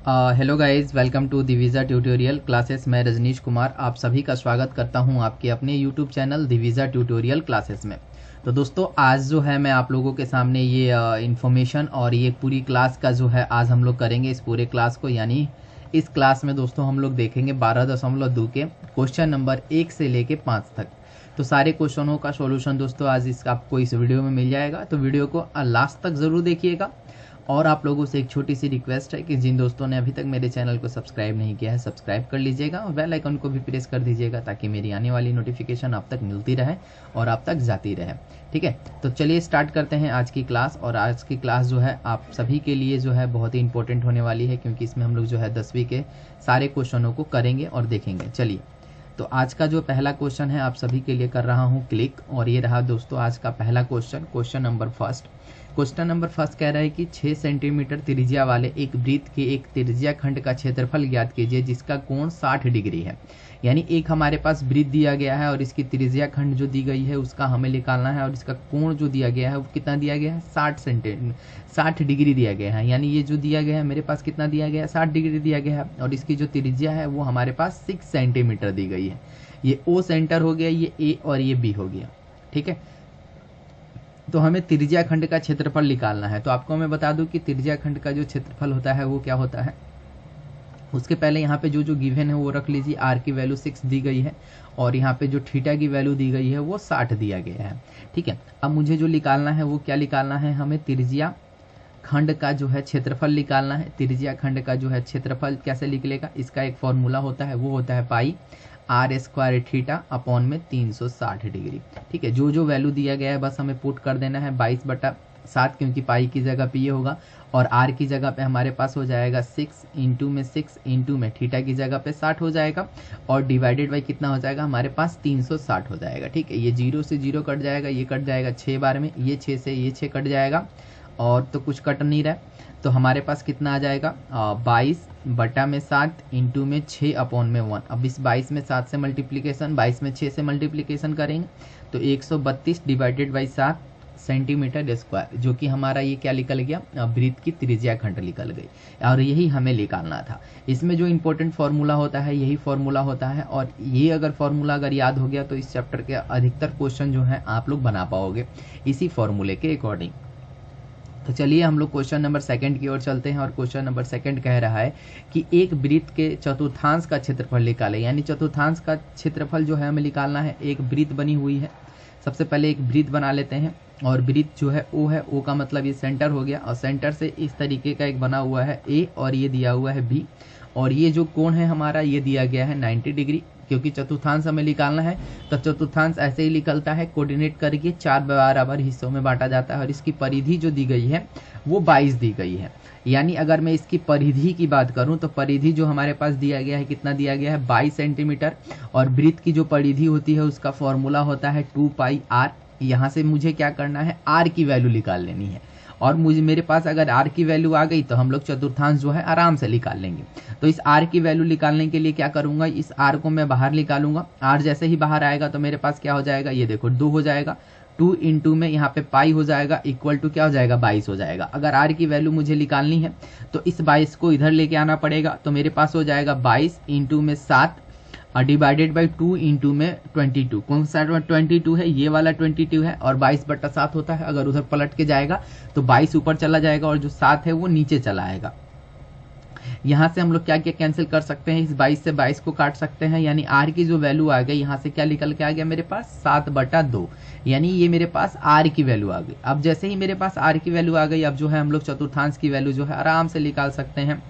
Hello guys, welcome to Divija tutorial classes. मैं रजनीश कुमार आप सभी का स्वागत करता हूं आपके अपने YouTube channel Divija tutorial classes में। तो दोस्तों, आज जो है मैं आप लोगों के सामने ये इन्फॉर्मेशन और ये पूरी क्लास का जो है आज हम लोग करेंगे इस पूरे क्लास को। यानी इस क्लास में दोस्तों हम लोग देखेंगे 12.2 के क्वेश्चन नंबर 1 से लेके 5 तक। तो सारे क्वेश्चनों का सॉल्यूशन दोस्तों आज आपको इस वीडियो में मिल जाएगा। तो वीडियो को लास्ट तक ज़रूर देखिएगा। और आप लोगों से एक छोटी सी रिक्वेस्ट है कि जिन दोस्तों ने अभी तक मेरे चैनल को सब्सक्राइब नहीं किया है सब्सक्राइब कर लीजिएगा और बेल आइकन को भी प्रेस कर दीजिएगा ताकि मेरी आने वाली नोटिफिकेशन आप तक मिलती रहे और आप तक जाती रहे। ठीक है, तो चलिए स्टार्ट करते हैं आज की क्लास। और आज की क्लास जो है आप सभी के लिए जो है बहुत ही इंपॉर्टेंट होने वाली है, क्योंकि इसमें हम लोग जो है 10वीं के सारे क्वेश्चनों को करेंगे और देखेंगे। चलिए, तो आज का जो पहला क्वेश्चन है आप सभी के लिए कर रहा हूँ क्लिक। और ये रहा दोस्तों आज का पहला question, question number first. Question number first कह रहा है कि 6 सेंटीमीटर त्रिज्या वाले एक वृत्त के एक त्रिज्या खंड का क्षेत्रफल ज्ञात कीजिए जिसका कोण 60 डिग्री है। यानी एक हमारे पास वृत्त दिया गया है और इसकी त्रिज्या खंड जो दी गई है उसका हमें निकालना है, और इसका कोण जो दिया गया है वो कितना दिया गया है 60 डिग्री दिया गया है। यानी ये जो दिया गया है मेरे पास कितना दिया गया है 60 डिग्री दिया गया है, और इसकी जो त्रिज्या है वो हमारे पास 6 सेंटीमीटर दी गई है। ये ओ सेंटर हो गया, ये ए और ये बी हो गया। ठीक है, तो हमें त्रिज्या खंड का क्षेत्रफल निकालना है। तो आपको मैं बता दूं कि त्रिज्या खंड का जो क्षेत्रफल होता है वो क्या होता है। उसके पहले यहाँ पे जो जो गिवन है वो रख लीजिए। आर की वैल्यू 6 दी गई है और यहाँ पे जो थीटा की वैल्यू दी गई है वो 60 दिया गया है। ठीक है, अब मुझे जो निकालना है वो क्या निकालना है, हमें त्रिज्या खंड का जो है क्षेत्रफल निकालना है। त्रिज्या खंड का जो है क्षेत्रफल कैसे निकलेगा, इसका एक फॉर्मूला होता है, वो होता है pi r square theta upon में 360 डिग्री। ठीक है, जो जो वैल्यू दिया गया है बस हमें पुट कर देना है 22/7, क्योंकि पाई की जगह पे ये होगा और आर की जगह पे हमारे पास हो जाएगा 6 इंटू में थीटा की जगह पे 60 हो जाएगा और डिवाइडेड बाई कितना हो जाएगा हमारे पास 360 हो जाएगा। ठीक है, ये 0 से 0 कट जाएगा, ये कट जाएगा 6 बार में, ये 6 से ये 6 कट जाएगा और तो कुछ कट नहीं रहा। तो हमारे पास कितना आ जाएगा 22/7 इंटू में 6 अपॉन में 1। अब इस 22 में 7 से मल्टीप्लीकेशन, 22 में 6 से मल्टीप्लीकेशन करेंगे तो 132 डिवाइडेड बाई 7 सेंटीमीटर स्क्वायर, जो कि हमारा ये क्या निकल गया वृत्त की त्रिज्या खंड निकल गई। और यही हमें निकालना था। इसमें जो इंपॉर्टेंट फॉर्मूला होता है यही फॉर्मूला होता है, और ये अगर फॉर्मूला अगर याद हो गया तो इस चैप्टर के अधिकतर क्वेश्चन जो है आप लोग बना पाओगे इसी फॉर्मूले के अकॉर्डिंग। तो चलिए हम लोग क्वेश्चन नंबर सेकंड की ओर चलते हैं। और क्वेश्चन नंबर सेकंड कह रहा है कि एक वृत्त के चतुर्थांश का क्षेत्रफल निकालें। यानी चतुर्थांश का क्षेत्रफल जो है हमें निकालना है। एक वृत्त बनी हुई है, सबसे पहले एक वृत्त बना लेते हैं और वृत्त जो है ओ है, ओ का मतलब ये सेंटर हो गया और सेंटर से इस तरीके का एक बना हुआ है ए और ये दिया हुआ है बी, और ये जो कोण है हमारा ये दिया गया है 90 डिग्री। क्योंकि चतुर्थांश हमें निकालना है तो चतुर्थांश ऐसे ही निकलता है, कोऑर्डिनेट करके 4 बराबर हिस्सों में बांटा जाता है और इसकी परिधि जो दी गई है वो 22 दी गई है। यानी अगर मैं इसकी परिधि की बात करूं तो परिधि जो हमारे पास दिया गया है कितना दिया गया है 22 सेंटीमीटर, और वृत्त की जो परिधि होती है उसका फॉर्मूला होता है 2πr। यहाँ से मुझे क्या करना है आर की वैल्यू निकाल लेनी है, और मुझे मेरे पास अगर आर की वैल्यू आ गई तो हम लोग चतुर्थांश जो है आराम से निकाल लेंगे। तो इस आर की वैल्यू निकालने के लिए क्या करूंगा, इस आर को मैं बाहर निकालूंगा। आर जैसे ही बाहर आएगा तो मेरे पास क्या हो जाएगा, ये देखो 2 हो जाएगा, 2 इंटू में यहाँ पे पाई हो जाएगा इक्वल टू क्या हो जाएगा 22 हो जाएगा। अगर आर की वैल्यू मुझे निकालनी है तो इस 22 को इधर लेके आना पड़ेगा, तो मेरे पास हो जाएगा 22 इंटू में 7 डिवाइडेड बाई 2 इंटू में 22। कौन सा 22 है, ये वाला 22 है और 22/7 होता है। अगर उधर पलट के जाएगा तो 22 ऊपर चला जाएगा और जो 7 है वो नीचे चला आएगा। यहाँ से हम लोग क्या क्या कैंसिल कर सकते हैं, इस 22 से 22 को काट सकते हैं। यानी आर की जो वैल्यू आ गई यहाँ से क्या निकल के आ गया मेरे पास 7/2, यानी ये मेरे पास आर की वैल्यू आ गई। अब जैसे ही मेरे पास आर की वैल्यू आ गई, अब जो है हम लोग चतुर्थांश की वैल्यू जो है आराम से निकाल सकते हैं।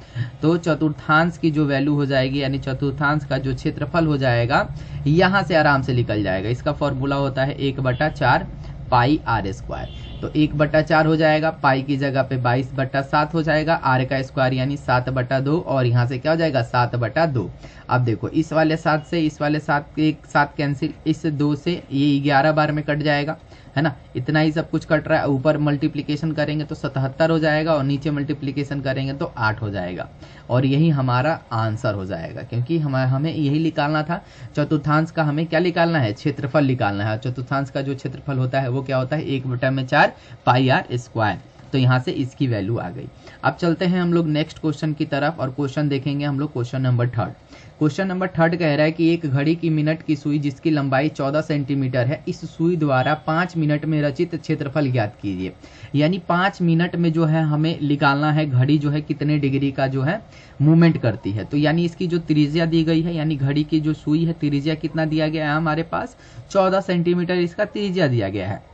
तो चतुर्थांश की जो वैल्यू हो जाएगी यानी चतुर्थांश का जो क्षेत्रफल हो जाएगा यहाँ से आराम से निकल जाएगा। इसका फॉर्मूला होता है 1/4 पाई आर स्क्वायर। तो 1/4 हो जाएगा, पाई की जगह पे 22/7 हो जाएगा, आर का स्क्वायर यानी 7/2, और यहाँ से क्या हो जाएगा 7/2। अब देखो इस वाले 7 से इस वाले 7 एक 7 कैंसिल, इस 2 से ये 11 बार में कट जाएगा, है ना। इतना ही सब कुछ कट रहा है। ऊपर मल्टीप्लिकेशन करेंगे तो 77 हो जाएगा और नीचे मल्टीप्लिकेशन करेंगे तो 8 हो जाएगा, और यही हमारा आंसर हो जाएगा। क्योंकि हमें यही निकालना था, चतुर्थांश का हमें क्या निकालना है क्षेत्रफल निकालना है। चतुर्थांश का जो क्षेत्रफल होता है वो क्या होता है 1/4 पाई आर स्क्वायर। तो यहाँ से इसकी वैल्यू आ गई। अब चलते हैं हम लोग नेक्स्ट क्वेश्चन की तरफ और क्वेश्चन देखेंगे हम लोग क्वेश्चन नंबर 3। क्वेश्चन नंबर 3 कह रहा है कि एक घड़ी की मिनट की सुई जिसकी लंबाई 14 सेंटीमीटर है, इस सुई द्वारा 5 मिनट में रचित क्षेत्रफल ज्ञात कीजिए। यानी 5 मिनट में जो है हमें निकालना है घड़ी जो है कितने डिग्री का जो है मूवमेंट करती है। तो यानी इसकी जो त्रिज्या दी गई है, यानी घड़ी की जो सुई है त्रिज्या कितना दिया गया है हमारे पास 14 सेंटीमीटर इसका त्रिज्या दिया गया है।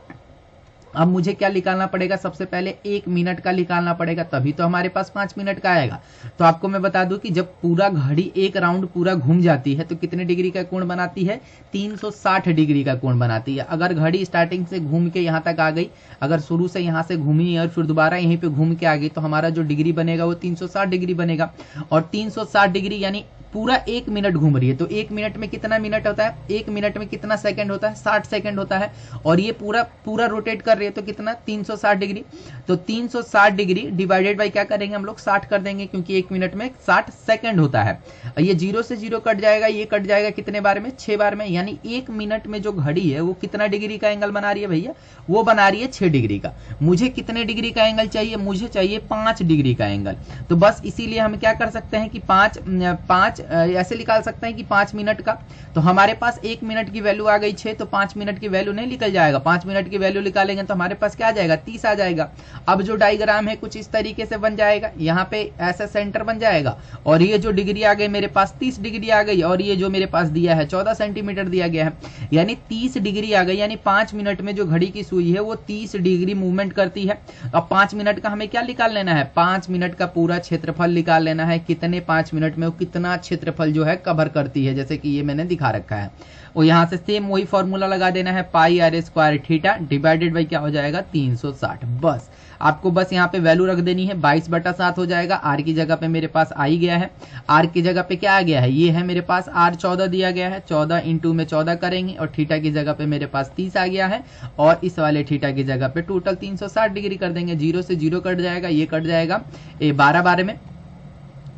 अब मुझे क्या निकालना पड़ेगा, सबसे पहले 1 मिनट का निकालना पड़ेगा, तभी तो हमारे पास 5 मिनट का आएगा। तो आपको मैं बता दूं कि जब पूरा घड़ी एक राउंड पूरा घूम जाती है तो कितने डिग्री का कोण बनाती है, 360 डिग्री का कोण बनाती है। अगर घड़ी स्टार्टिंग से घूम के यहाँ तक आ गई, अगर शुरू से यहाँ से घूमी और फिर दोबारा यहीं पे घूम के आ गई, तो हमारा जो डिग्री बनेगा वो 360 डिग्री बनेगा। और 360 डिग्री यानी पूरा 1 मिनट घूम रही है। तो 1 मिनट में कितना मिनट होता है, 1 मिनट में कितना सेकंड होता है, 60 सेकंड होता है। और ये पूरा रोटेट कर रही है तो कितना 360 डिग्री। तो 360 डिग्री डिवाइडेड बाय क्या करेंगे हम लोग 60 कर देंगे, क्योंकि 1 मिनट में 60 सेकंड होता है। ये 0 से 0 कट जाएगा, ये कट जाएगा कितने बार में, 6 बार में। यानी 1 मिनट में जो घड़ी है वो कितना डिग्री का एंगल बना रही है भैया, वो बना रही है 6 डिग्री का। मुझे कितने डिग्री का एंगल चाहिए, मुझे चाहिए 5 डिग्री का एंगल। तो बस इसीलिए हम क्या कर सकते हैं कि 5 ऐसे निकाल सकते हैं कि 5 मिनट का। तो हमारे पास 1 मिनट की वैल्यू आ गई 6, तो 5 मिनट की वैल्यू नहीं निकल जाएगा। 5 मिनट की वैल्यू निकालेंगे तो हमारे पास क्या आ जाएगा, 30 आ जाएगा। अब जो डायग्राम है कुछ इस तरीके से बन जाएगा, यहाँ पे ऐसा सेंटर बन जाएगा और ये जो डिग्री आ गई मेरे पास 30 डिग्री आ गई, और ये जो मेरे पास दिया है 14 सेंटीमीटर दिया गया है, यानी 30 डिग्री आ गई। यानी 5 मिनट में जो घड़ी की सुई है वो 30 डिग्री मूवमेंट करती है। अब 5 मिनट का हमें क्या निकाल लेना है, 5 मिनट का पूरा क्षेत्रफल निकाल लेना है। कितने 5 मिनट में वो कितना क्षेत्रफल जो है कवर करती है, जैसे कि ये मैंने दिखा रखा है। और यहां से सेम वही फॉर्मूला लगा देना है, pi r square theta divided by क्या हो जाएगा 360। बस आपको बस यहाँ पे वैल्यू रख देनी है, 22/7 हो जाएगा। आर की जगह पे मेरे पास आ ही गया है, आर की जगह पे क्या आ गया है, ये है मेरे पास आर 14 दिया गया है। 14 इंटू में 14 करेंगे और थीटा की जगह पे मेरे पास 30 आ गया है, और इस वाले थीटा की जगह पे टोटल 360 डिग्री कर देंगे। 0 से 0 कट जाएगा, ये कट जाएगा 12 में।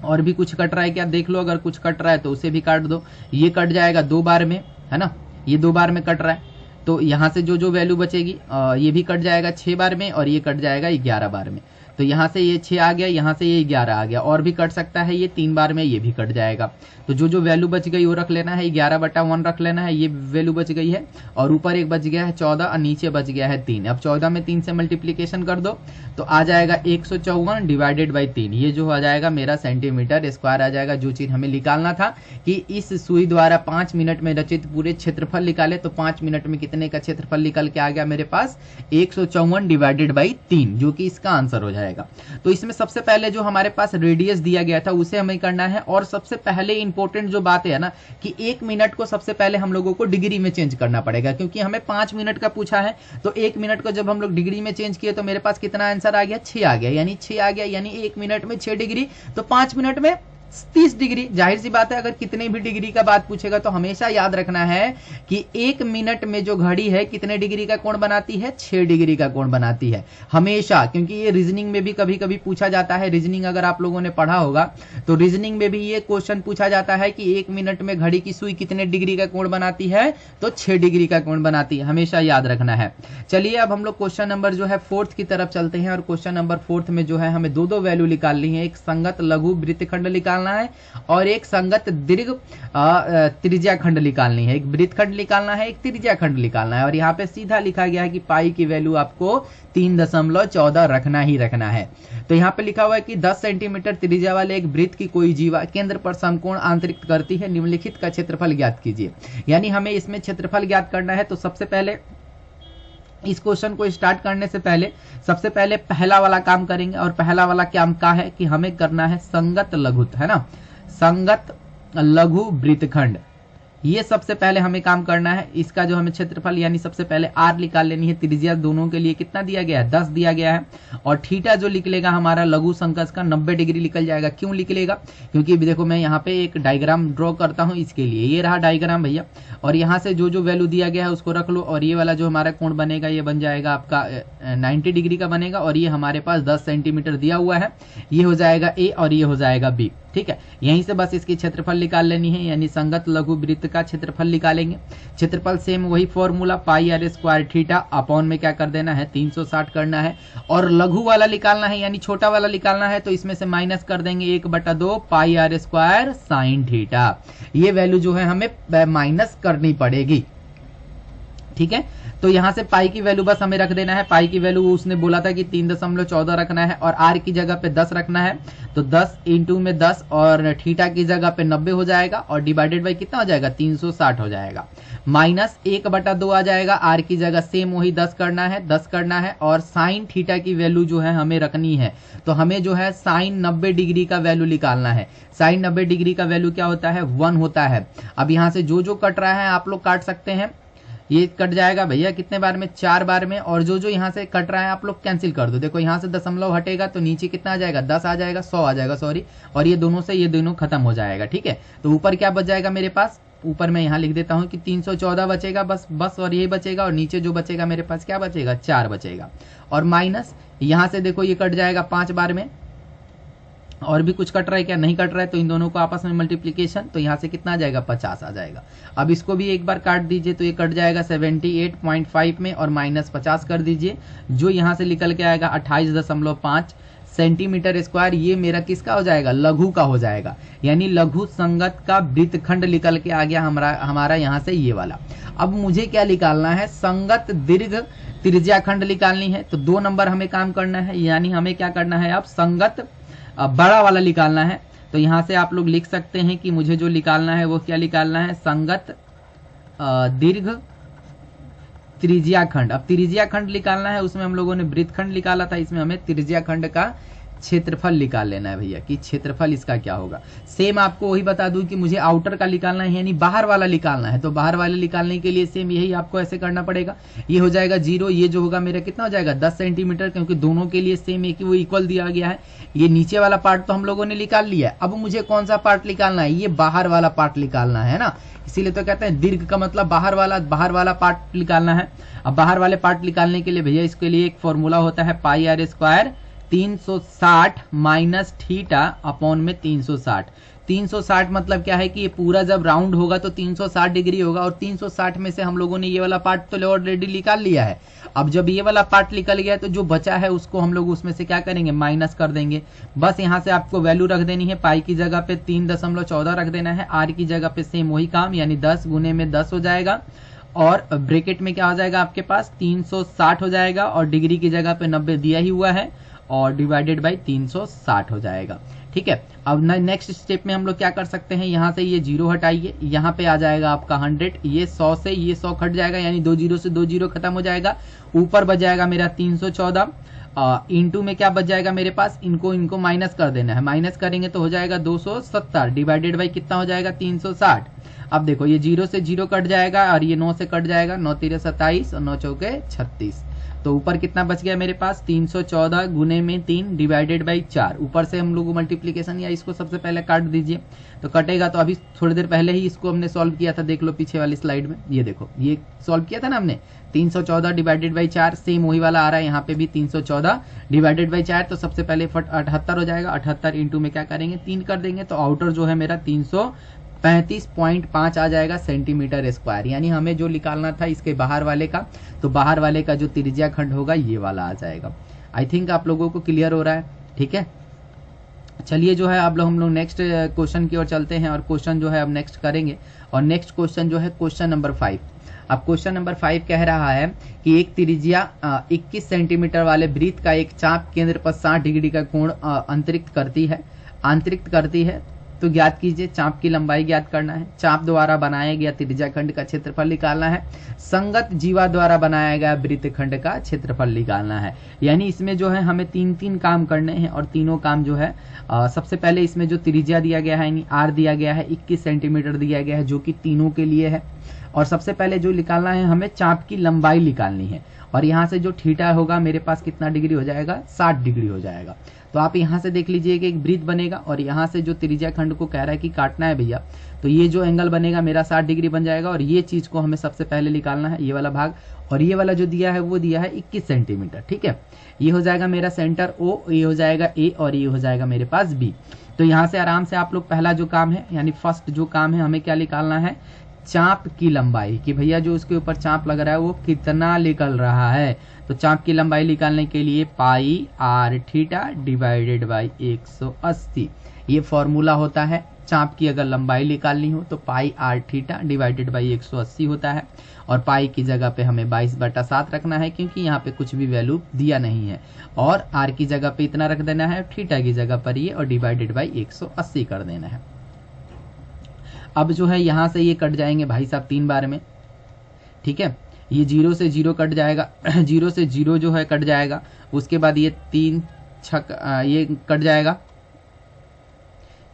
और भी कुछ कट रहा है क्या देख लो, अगर कुछ कट रहा है तो उसे भी काट दो। ये कट जाएगा 2 बार में, है ना, ये 2 बार में कट रहा है। तो यहाँ से जो वैल्यू बचेगी ये भी कट जाएगा 6 बार में, और ये कट जाएगा 11 बार में। तो यहाँ से ये 6 आ गया, यहाँ से ये 11 आ गया, और भी कट सकता है ये 3 बार में, ये भी कट जाएगा। तो जो वैल्यू बच गई वो रख लेना है, 11/1 रख लेना है, ये वैल्यू बच गई है। और ऊपर एक बच गया है 14 और नीचे बच गया है 3। अब 14 में 3 से मल्टीप्लीकेशन कर दो तो आ जाएगा 154 डिवाइडेड बाई 3। ये जो आ जाएगा मेरा सेंटीमीटर स्क्वायर आ जाएगा। जो चीज हमें निकालना था कि इस सुई द्वारा 5 मिनट में रचित पूरे क्षेत्रफल निकाले, तो 5 मिनट में कितने का क्षेत्रफल निकल के आ गया मेरे पास 154 डिवाइडेड बाई 3, जो कि इसका आंसर हो जाएगा। तो इसमें सबसे पहले जो हमारे पास रेडियस दिया गया था उसे हमें करना है। और सबसे पहले इंपॉर्टेंट जो बात है ना कि 1 मिनट को सबसे पहले हम लोगों को डिग्री में चेंज करना पड़ेगा, क्योंकि हमें 5 मिनट का पूछा है। तो 1 मिनट को जब हम लोग डिग्री में चेंज किए तो मेरे पास कितना आंसर आ गया, 6 आ गया। यानी 6 आ गया, यानी 1 मिनट में 6 डिग्री, तो 5 मिनट में 30 डिग्री। जाहिर सी बात है अगर कितने भी डिग्री का बात पूछेगा तो हमेशा याद रखना है कि 1 मिनट में जो घड़ी है कितने डिग्री का कोण बनाती है, 6 डिग्री का कोण बनाती है हमेशा। क्योंकि ये रीजनिंग में भी कभी कभी पूछा जाता है। रीजनिंग अगर आप लोगों ने पढ़ा होगा तो रीजनिंग में भी ये क्वेश्चन पूछा जाता है कि 1 मिनट में घड़ी की सुई कितने डिग्री का कोण बनाती है, तो 6 डिग्री का कोण बनाती है, हमेशा याद रखना है। चलिए अब हम लोग क्वेश्चन नंबर जो है 4th की तरफ चलते हैं। और क्वेश्चन नंबर 4th में जो है हमें दो वैल्यू निकालनी है। एक संगत लघु वृत्तखंड निकालना है और एक संगत दीर्घ त्रिज्या खंड निकालनी है। एक वृत्तखंड निकालना है, एक त्रिज्या खंड निकालना है। और यहाँ पे सीधा लिखा गया है कि पाई की वैल्यू आपको 3.14 रखना ही रखना है। तो यहाँ पे लिखा हुआ है कि 10 सेंटीमीटर त्रिज्या वाले एक वृत्त की कोई जीवा केंद्र पर समकोण आंतरिक करती है, निम्नलिखित का क्षेत्रफल ज्ञात कीजिए। यानी हमें इसमें क्षेत्रफल ज्ञात करना है। तो सबसे पहले इस क्वेश्चन को स्टार्ट करने से पहले सबसे पहले पहला वाला काम करेंगे। और पहला वाला काम क्या है कि हमें करना है संगत लघुत, है ना, संगत लघु वृत्तखंड। ये सबसे पहले हमें काम करना है। इसका जो हमें क्षेत्रफल यानी सबसे पहले आर निकाल लेनी है। त्रिज्या दोनों के लिए कितना दिया गया है, 10 दिया गया है। और थीटा जो निकलेगा हमारा लघु संकस का 90 डिग्री निकल जाएगा। क्यों निकलेगा, क्योंकि देखो मैं यहाँ पे एक डायग्राम ड्रॉ करता हूँ इसके लिए। ये रहा डायग्राम भैया, और यहाँ से जो वैल्यू दिया गया है उसको रख लो। और ये वाला जो हमारा कोण बनेगा ये बन जाएगा आपका 90 डिग्री का बनेगा। और ये हमारे पास 10 सेंटीमीटर दिया हुआ है, ये हो जाएगा ए और ये हो जाएगा बी। ठीक है, यहीं से बस इसकी क्षेत्रफल निकाल लेनी है। यानी संगत लघु वृत्त का क्षेत्रफल निकालेंगे। क्षेत्रफल सेम वही formula pi r square theta upon में क्या कर देना है 360 करना है, और लघु वाला निकालना है यानी छोटा वाला निकालना है, तो इसमें से माइनस कर देंगे 1/2 पाई आर स्क्वायर साइन थीटा। ये वैल्यू जो है हमें माइनस करनी पड़ेगी, ठीक है। तो यहां से पाई की वैल्यू बस हमें रख देना है। पाई की वैल्यू उसने बोला था कि 3.14 रखना है और आर की जगह पे 10 रखना है, तो 10 इंटू में 10 और थीटा की जगह पे 90 हो जाएगा और डिवाइडेड बाई कितना हो जाएगा 360 हो जाएगा। माइनस 1/2 आ जाएगा, आर की जगह सेम वही 10 करना है और साइन थीटा की वैल्यू जो है हमें रखनी है। तो हमें जो है साइन 90 डिग्री का वैल्यू निकालना है। साइन 90 डिग्री का वैल्यू क्या होता है 1 होता है। अब यहां से जो कट रहा है आप लोग काट सकते हैं, ये कट जाएगा भैया कितने बार में 4 बार में, और जो यहाँ से कट रहा है आप लोग कैंसिल कर दो। देखो यहाँ से दशमलव हटेगा तो नीचे कितना आ जाएगा 10 आ जाएगा, 100 आ जाएगा सॉरी, और ये दोनों से ये दोनों खत्म हो जाएगा, ठीक है। तो ऊपर क्या बच जाएगा मेरे पास, ऊपर मैं यहाँ लिख देता हूँ कि 314 बचेगा बस और यही बचेगा, और नीचे जो बचेगा मेरे पास क्या बचेगा 4 बचेगा, और माइनस यहाँ से देखो ये कट जाएगा 5 बार में, और भी कुछ कट रहा है क्या नहीं कट रहा है, तो इन दोनों को आपस में मल्टीप्लिकेशन, तो यहाँ से कितना आ जाएगा 50 आ जाएगा। अब इसको भी एक बार काट दीजिए तो ये कट जाएगा 78.5 में और माइनस 50 कर दीजिए, जो यहाँ से निकल के आएगा 28.5 सेंटीमीटर स्क्वायर। ये मेरा किसका हो जाएगा लघु का हो जाएगा, यानी लघु संगत का वृत्तखंड निकल के आ गया हमारा यहाँ से ये वाला। अब मुझे क्या निकालना है संगत दीर्घ त्रिज्या खंड निकालनी है, तो 2 नंबर हमें काम करना है, यानी हमें क्या करना है अब संगत बड़ा वाला निकालना है। तो यहां से आप लोग लिख सकते हैं कि मुझे जो निकालना है वो क्या निकालना है संगत दीर्घ त्रिज्या खंड। अब त्रिज्या खंड निकालना है, उसमें हम लोगों ने वृत्तखंड निकाला था, इसमें हमें त्रिज्या खंड का क्षेत्रफल निकाल लेना है भैया कि क्षेत्रफल इसका क्या होगा। सेम आपको वही बता दूं कि मुझे आउटर का निकालना है यानी बाहर वाला निकालना है, तो बाहर वाले निकालने के लिए सेम यही आपको ऐसे करना पड़ेगा। ये हो जाएगा 0, ये जो होगा मेरा कितना हो जाएगा 10 सेंटीमीटर, क्योंकि दोनों के लिए सेम एक वो इक्वल दिया गया है। ये नीचे वाला पार्ट तो हम लोगों ने निकाल लिया है, अब मुझे कौन सा पार्ट निकालना है, ये बाहर वाला पार्ट निकालना है ना, इसीलिए तो कहते हैं दीर्घ का मतलब बाहर वाला पार्ट निकालना है। अब बाहर वाले पार्ट निकालने के लिए भैया इसके लिए एक फॉर्मूला होता है pi r square 360 minus theta upon में 360। 360 मतलब क्या है कि ये पूरा जब राउंड होगा तो 360 डिग्री होगा, और 360 में से हम लोगों ने ये वाला पार्ट तो ऑलरेडी निकाल लिया है। अब जब ये वाला पार्ट निकल गया तो जो बचा है उसको हम लोग उसमें से क्या करेंगे माइनस कर देंगे। बस यहाँ से आपको वैल्यू रख देनी है, पाई की जगह पे 3.14 रख देना है, आर की जगह पे सेम वही काम यानी 10 गुने में 10 हो जाएगा, और ब्रैकेट में क्या हो जाएगा आपके पास 360 हो जाएगा, और डिग्री की जगह पे 90 दिया ही हुआ है, और डिवाइडेड बाई 360 हो जाएगा, ठीक है। अब नेक्स्ट स्टेप में हम लोग क्या कर सकते हैं, यहाँ से ये 0 हटाइए, यहाँ पे आ जाएगा आपका 100, ये 100 से ये 100 कट जाएगा यानी 2 0 से 2 0 खत्म हो जाएगा। ऊपर बच जाएगा मेरा 314, इंटू में क्या बच जाएगा मेरे पास, इनको माइनस कर देना है, माइनस करेंगे तो हो जाएगा 270 डिवाइडेड बाई कितना हो जाएगा 360। अब देखो ये 0 से 0 कट जाएगा और ये 9 से कट जाएगा, 9 3 27 और 9 चौके 36। तो ऊपर कितना बच गया मेरे पास 314 गुने में 3 डिवाइडेड बाई 4। ऊपर से हम लोग मल्टीप्लीकेशन या इसको सबसे पहले काट दीजिए तो कटेगा। तो अभी थोड़ी देर पहले ही इसको हमने सॉल्व किया था, देख लो पीछे वाली स्लाइड में, ये देखो ये सॉल्व किया था ना हमने 314 डिवाइडेड बाई 4, सेम वही वाला आ रहा है यहाँ पे भी 314 डिवाइडेड बाई 4। तो सबसे पहले 78 हो जाएगा, 78 इंटू में क्या करेंगे 3 कर देंगे, तो आउटर जो है मेरा 335.5 आ जाएगा सेंटीमीटर स्क्वायर। यानी हमें जो निकालना था इसके बाहर वाले का, तो बाहर वाले का जो त्रिज्या खंड होगा ये वाला आ जाएगा। आई थिंक आप लोगों को क्लियर हो रहा है, ठीक है। चलिए जो है अब हम लोग नेक्स्ट क्वेश्चन की ओर चलते हैं, और क्वेश्चन जो है अब नेक्स्ट करेंगे, और नेक्स्ट क्वेश्चन जो है क्वेश्चन नंबर 5। अब क्वेश्चन नंबर 5 कह रहा है कि एक त्रिज्या 21 सेंटीमीटर वाले वृत्त का एक चाप केंद्र पर 60 डिग्री का कोण आंतरिक करती है, तो ज्ञात कीजिए। चाप की लंबाई ज्ञात करना है, चाप द्वारा बनाया गया त्रिज्याखंड का क्षेत्रफल निकालना है, संगत जीवा द्वारा बनाया गया वृत्तखंड का क्षेत्रफल निकालना है। यानी इसमें जो है हमें 3 काम करने हैं, और तीनों काम जो है सबसे पहले इसमें जो त्रिज्या दिया गया है यानी आर दिया गया है 21 सेंटीमीटर दिया गया है, जो कि तीनों के लिए है। और सबसे पहले जो निकालना है हमें चाप की लंबाई निकालनी है, और यहाँ से जो थीटा होगा मेरे पास कितना डिग्री हो जाएगा 60 डिग्री हो जाएगा। तो आप यहाँ से देख लीजिए कि एक वृत्त बनेगा, और यहाँ से जो त्रिज्या खंड को कह रहा है कि काटना है भैया, तो ये जो एंगल बनेगा मेरा 60 डिग्री बन जाएगा, और ये चीज को हमें सबसे पहले निकालना है, ये वाला भाग। और ये वाला जो दिया है वो दिया है 21 सेंटीमीटर, ठीक है। ये हो जाएगा मेरा सेंटर O, ये हो जाएगा A, और ये हो जाएगा मेरे पास B। तो यहाँ से आराम से आप लोग पहला जो काम है यानी फर्स्ट जो काम है हमें क्या निकालना है, चाप की लंबाई कि भैया जो उसके ऊपर चाप लग रहा है वो कितना निकल रहा है। तो चाप की लंबाई निकालने के लिए pi are theta divided by 180 ये फॉर्मूला होता है। चाप की अगर लंबाई निकालनी हो तो पाई आर थीटा डिवाइडेड बाई 180 होता है, और पाई की जगह पे हमें 22/7 रखना है क्योंकि यहाँ पे कुछ भी वैल्यू दिया नहीं है, और आर की जगह पे इतना रख देना है, थीटा की जगह पर ये, और डिवाइडेड बाई 180 कर देना है। अब जो है यहाँ से ये कट जाएंगे भाई साहब 3 बार में, ठीक है। ये 0 से 0 कट जाएगा 0 से 0 जो है कट जाएगा। उसके बाद ये 3 छक ये कट जाएगा,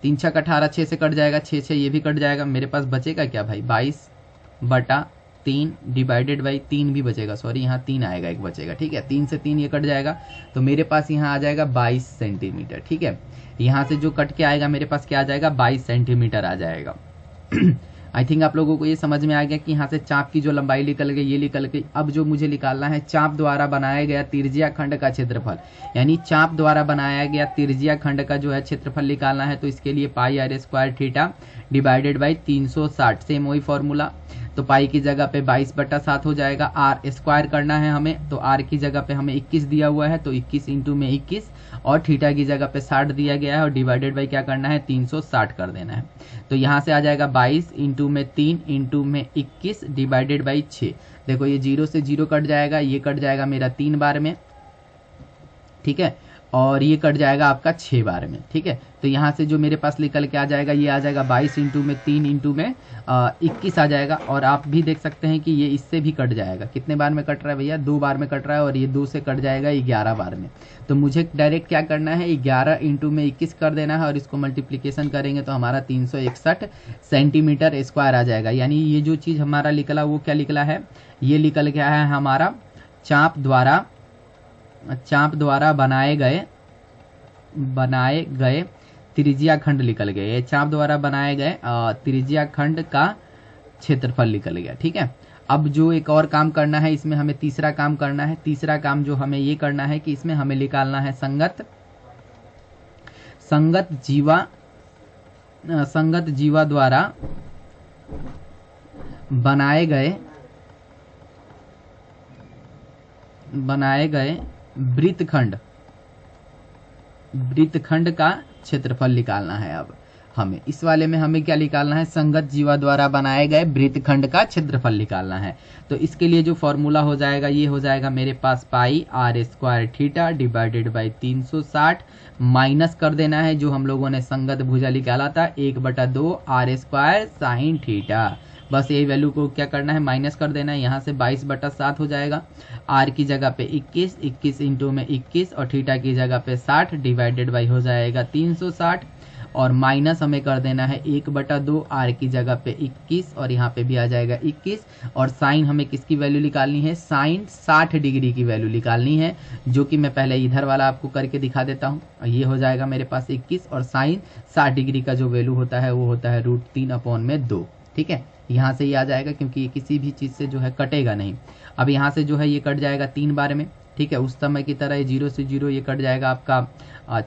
3 छक 18, 6 से कट जाएगा, 6 ये भी कट जाएगा। मेरे पास बचेगा क्या भाई 22/3 डिवाइडेड बाई 3 भी बचेगा, सॉरी यहाँ 3 आएगा, एक बचेगा, ठीक है। 3 से 3 ये कट जाएगा तो मेरे पास यहाँ आ जाएगा 22 सेंटीमीटर, ठीक है। यहाँ से जो कट के आएगा मेरे पास क्या आ जाएगा 22 सेंटीमीटर आ जाएगा। आई थिंक आप लोगों को ये समझ में आ गया कि यहाँ से चाप की जो लंबाई निकल गई ये निकल गई। अब जो मुझे निकालना है चाप द्वारा बनाया गया त्रिज्या खंड का क्षेत्रफल, यानी चाप द्वारा बनाया गया त्रिज्या खंड का जो है क्षेत्रफल निकालना है। तो इसके लिए pi r square theta divided by 360, same वही फॉर्मूला। तो पाई की जगह पे 22/7 हो जाएगा। आर स्क्वायर करना है हमें, तो आर की जगह पे हमें 21 दिया हुआ है, तो 21 इंटू में 21, और थीटा की जगह पे 60 दिया गया है, और डिवाइडेड बाई क्या करना है 360 कर देना है। तो यहाँ से आ जाएगा 22 इंटू में 3 इंटू में 21 डिवाइडेड बाई 6। देखो ये 0 से 0 कट जाएगा, ये कट जाएगा मेरा 3 बार में, ठीक है, और ये कट जाएगा आपका 6 बार में, ठीक है। तो यहाँ से जो मेरे पास निकल के आ जाएगा ये आ जाएगा 22 इंटू में 3 इंटू में 21 आ जाएगा। और आप भी देख सकते हैं कि ये इससे भी कट जाएगा। कितने बार में कट रहा है भैया 2 बार में कट रहा है, और ये 2 से कट जाएगा 11 बार में। तो मुझे डायरेक्ट क्या करना है 11 इंटू में 21 कर देना है, और इसको मल्टीप्लीकेशन करेंगे तो हमारा 361 सेंटीमीटर स्क्वायर आ जाएगा। यानी ये जो चीज़ हमारा निकला वो क्या निकला है, ये निकल गया है हमारा चाप द्वारा बनाए गए त्रिज्या खंड निकल गए। ये चाप द्वारा बनाए गए त्रिज्या खंड का क्षेत्रफल निकल गया, ठीक है। अब जो एक और काम करना है इसमें, हमें तीसरा काम करना है। तीसरा काम जो हमें ये करना है कि इसमें हमें निकालना है संगत जीवा द्वारा बनाए गए वृत्तखंड का क्षेत्रफल निकालना है। अब हमें इस वाले में हमें क्या निकालना है, संगत जीवा द्वारा बनाए गए वृत्तखंड का क्षेत्रफल निकालना है। तो इसके लिए जो फॉर्मूला हो जाएगा ये हो जाएगा मेरे पास pi r square theta divided by 360, minus कर देना है जो हम लोगों ने संगत भुजा निकाला था 1/2 आर स्क्वायर साइन थीटा। बस यही वैल्यू को क्या करना है माइनस कर देना है। यहाँ से 22/7 हो जाएगा। आर की जगह पे 21, 21 इंटू में 21, और थीटा की जगह पे 60 डिवाइडेड बाई हो जाएगा 360, और माइनस हमें कर देना है 1/2 आर की जगह पे 21, और यहाँ पे भी आ जाएगा 21, और साइन हमें किसकी वैल्यू निकालनी है, साइन 60 डिग्री की वैल्यू निकालनी है, जो कि मैं पहले इधर वाला आपको करके दिखा देता हूँ। ये हो जाएगा मेरे पास 21, और साइन 60 डिग्री का जो वैल्यू होता है वो होता है √3/2, ठीक है। यहाँ से ये आ जाएगा क्योंकि ये किसी भी चीज़ से जो है कटेगा नहीं। अब यहाँ से जो है ये कट जाएगा 3 बार में, ठीक है। उस समय की तरह 0 से 0 ये कट जाएगा आपका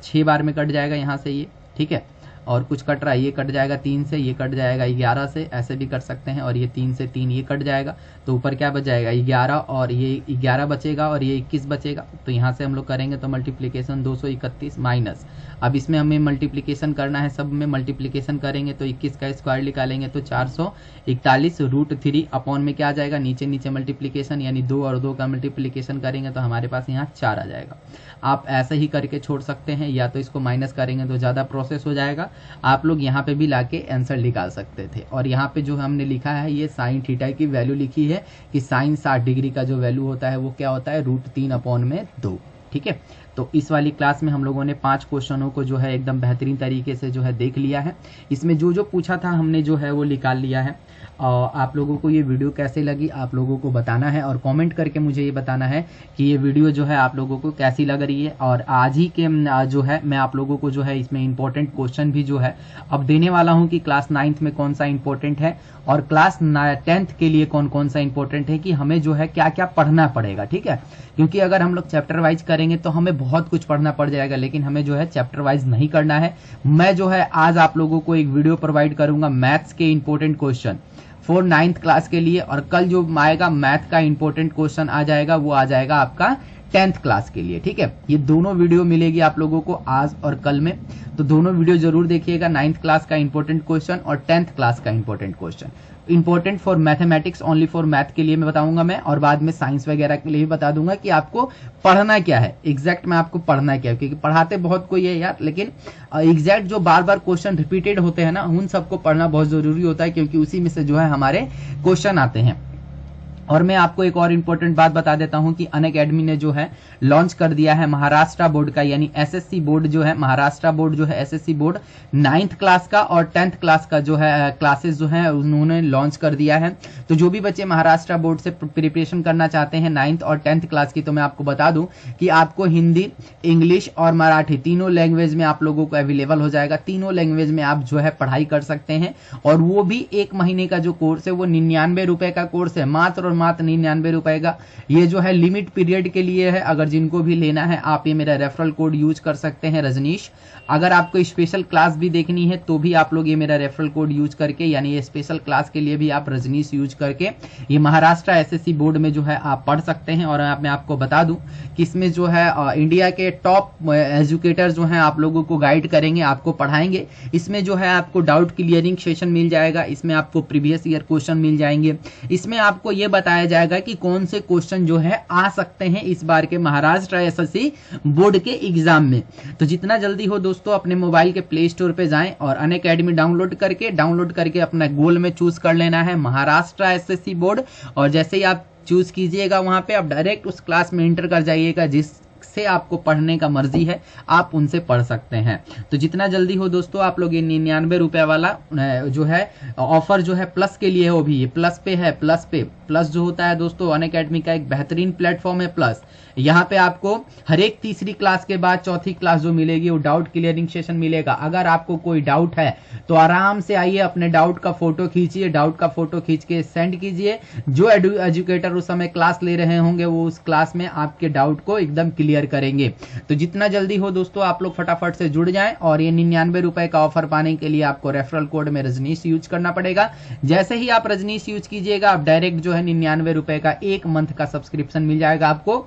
6 बार में कट जाएगा यहाँ से ये, ठीक है। और कुछ कट रहा है, ये कट जाएगा 3 से, ये कट जाएगा 11 से, ऐसे भी कर सकते हैं। और ये 3 से 3 ये कट जाएगा, तो ऊपर क्या बच जाएगा 11, और ये 11 बचेगा, और ये 21 बचेगा। तो यहाँ से हम लोग करेंगे तो मल्टीप्लीकेशन 231 माइनस, अब इसमें हमें मल्टीप्लीकेशन करना है, सब में मल्टीप्लीकेशन करेंगे तो 21 का स्क्वायर निकालेंगे तो 441 √3 अपॉन में क्या आ जाएगा, नीचे नीचे मल्टीप्लीकेशन, यानी 2 और 2 का मल्टीप्लीकेशन करेंगे तो हमारे पास यहाँ 4 आ जाएगा। आप ऐसे ही करके छोड़ सकते हैं, या तो इसको माइनस करेंगे तो ज़्यादा प्रोसेस हो जाएगा। आप लोग यहाँ पे भी लाके आंसर निकाल सकते थे। और यहाँ पे जो हमने लिखा है ये साइन थीटा की वैल्यू लिखी है कि साइन 60 डिग्री का जो वैल्यू होता है वो क्या होता है √3/2, ठीक है। तो इस वाली क्लास में हम लोगों ने 5 क्वेश्चनों को जो है एकदम बेहतरीन तरीके से जो है देख लिया है। इसमें जो जो पूछा था हमने जो है वो निकाल लिया है। और आप लोगों को ये वीडियो कैसे लगी आप लोगों को बताना है, और कमेंट करके मुझे ये बताना है कि ये वीडियो जो है आप लोगों को कैसी लग रही है। और आज ही के जो है मैं आप लोगों को जो है इसमें इंपॉर्टेंट क्वेश्चन भी जो है अब देने वाला हूँ कि क्लास 9th में कौन सा इंपॉर्टेंट है, और क्लास 10th के लिए कौन कौन सा इंपॉर्टेंट है, कि हमें जो है क्या क्या पढ़ना पड़ेगा, ठीक है। क्योंकि अगर हम लोग चैप्टर वाइज करेंगे तो हमें बहुत कुछ पढ़ना पड़ जाएगा, लेकिन हमें जो है चैप्टर वाइज नहीं करना है। मैं जो है आज आप लोगों को एक वीडियो प्रोवाइड करूंगा मैथ्स के important question for 9th class के लिए, और कल जो आएगा मैथ का इंपॉर्टेंट क्वेश्चन आ जाएगा, वो आ जाएगा आपका 10th क्लास के लिए। ठीक है, ये दोनों वीडियो मिलेगी आप लोगों को आज और कल में, तो दोनों वीडियो जरूर देखिएगा। 9th क्लास का इंपॉर्टेंट क्वेश्चन और 10th क्लास का important question, important for mathematics, only for math के लिए मैं बताऊंगा मैं, और बाद में साइंस वगैरह के लिए भी बता दूंगा कि आपको पढ़ना क्या है, एग्जैक्ट में आपको पढ़ना क्या है, क्योंकि पढ़ाते बहुत कोई है यार, लेकिन एग्जैक्ट जो बार बार क्वेश्चन रिपीटेड होते हैं ना, उन सबको पढ़ना बहुत जरूरी होता है, क्योंकि उसी में से जो है हमारे क्वेश्चन आते हैं। और मैं आपको एक और इम्पोर्टेंट बात बता देता हूं कि अनअकैडमी ने जो है लॉन्च कर दिया है महाराष्ट्र बोर्ड का, यानी एसएससी बोर्ड जो है, महाराष्ट्र बोर्ड जो है एसएससी बोर्ड 9th क्लास का और 10th क्लास का जो है क्लासेस जो है उन्होंने लॉन्च कर दिया है। तो जो भी बच्चे महाराष्ट्र बोर्ड से प्रिपरेशन करना चाहते हैं 9th और 10th क्लास की, तो मैं आपको बता दूं कि आपको हिंदी, इंग्लिश और मराठी तीनों लैंग्वेज में आप लोगों को अवेलेबल हो जाएगा। तीनों लैंग्वेज में आप जो है पढ़ाई कर सकते हैं, और वो भी 1 महीने का जो कोर्स है वो 99 रुपए का कोर्स है, मात्र और मात्र 99 रुपए का। ये जो है लिमिट पीरियड के लिए है, अगर जिनको भी लेना है आप ये मेरा रेफरल कोड यूज कर सकते हैं रजनीश। अगर आपको स्पेशल क्लास भी देखनी है तो भी आप लोग ये मेरा रेफरल कोड यूज करके, यानी ये स्पेशल क्लास के लिए भी आप रजनीश यूज करके ये महाराष्ट्र एसएससी बोर्ड में जो है आप पढ़ सकते हैं। और मैं आपको बता दूं कि इसमें जो है इंडिया के टॉप एजुकेटर जो हैं आप लोगों को गाइड करेंगे, आपको पढ़ाएंगे। इसमें जो है आपको डाउट क्लियरिंग सेशन मिल जाएगा, इसमें आपको प्रीवियस ईयर क्वेश्चन मिल जाएंगे, इसमें आपको ये बताया जाएगा कि कौन से क्वेश्चन जो है आ सकते हैं इस बार के महाराष्ट्र एसएससी बोर्ड के एग्जाम में। तो जितना जल्दी हो दोस्तों अपने मोबाइल के प्ले स्टोर पे जाएं और अनअकैडमी डाउनलोड करके अपना गोल में चूज कर लेना है महाराष्ट्र एसएससी बोर्ड। और जैसे ही आप चूज कीजिएगा वहां पे आप डायरेक्ट उस क्लास में एंटर कर जाइएगा जिससे आपको पढ़ने का मर्जी है, आप उनसे पढ़ सकते हैं। तो जितना जल्दी हो दोस्तों आप लोग ये 99 रुपए वाला जो है ऑफर जो है प्लस के लिए है, वो भी ये प्लस पे है। प्लस जो होता है दोस्तों अनअकैडमी का एक बेहतरीन प्लेटफॉर्म है प्लस। यहाँ पे आपको हर एक तीसरी क्लास के बाद चौथी क्लास जो मिलेगी वो डाउट क्लियरिंग सेशन मिलेगा। अगर आपको कोई डाउट है तो आराम से आइए, अपने डाउट का फोटो खींचिए, डाउट का फोटो खींच के सेंड कीजिए। जो एजुकेटर उस समय क्लास ले रहे होंगे वो उस क्लास में आपके डाउट को एकदम क्लियर करेंगे। तो जितना जल्दी हो दोस्तों आप लोग फटाफट से जुड़ जाएं। और ये 99 रुपए का ऑफर पाने के लिए आपको रेफरल कोड में रजनीश यूज करना पड़ेगा। जैसे ही आप रजनीश यूज कीजिएगा आप डायरेक्ट जो है 99 रुपए का 1 मंथ का सब्सक्रिप्शन मिल जाएगा आपको।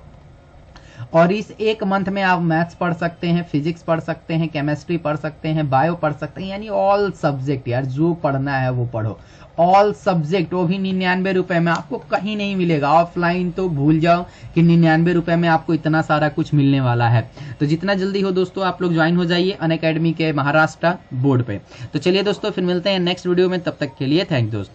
और इस 1 मंथ में आप मैथ्स पढ़ सकते हैं, फिजिक्स पढ़ सकते हैं, केमिस्ट्री पढ़ सकते हैं, बायो पढ़ सकते हैं, यानी ऑल सब्जेक्ट यार जो पढ़ना है वो पढ़ो, ऑल सब्जेक्ट, वो भी 99 रुपए में। आपको कहीं नहीं मिलेगा, ऑफलाइन तो भूल जाओ कि 99 रुपए में आपको इतना सारा कुछ मिलने वाला है। तो जितना जल्दी हो दोस्तों आप लोग ज्वाइन हो जाइए अनअकैडमी के महाराष्ट्र बोर्ड पे। तो चलिए दोस्तों फिर मिलते हैं नेक्स्ट वीडियो में, तब तक के लिए थैंक दोस्तों।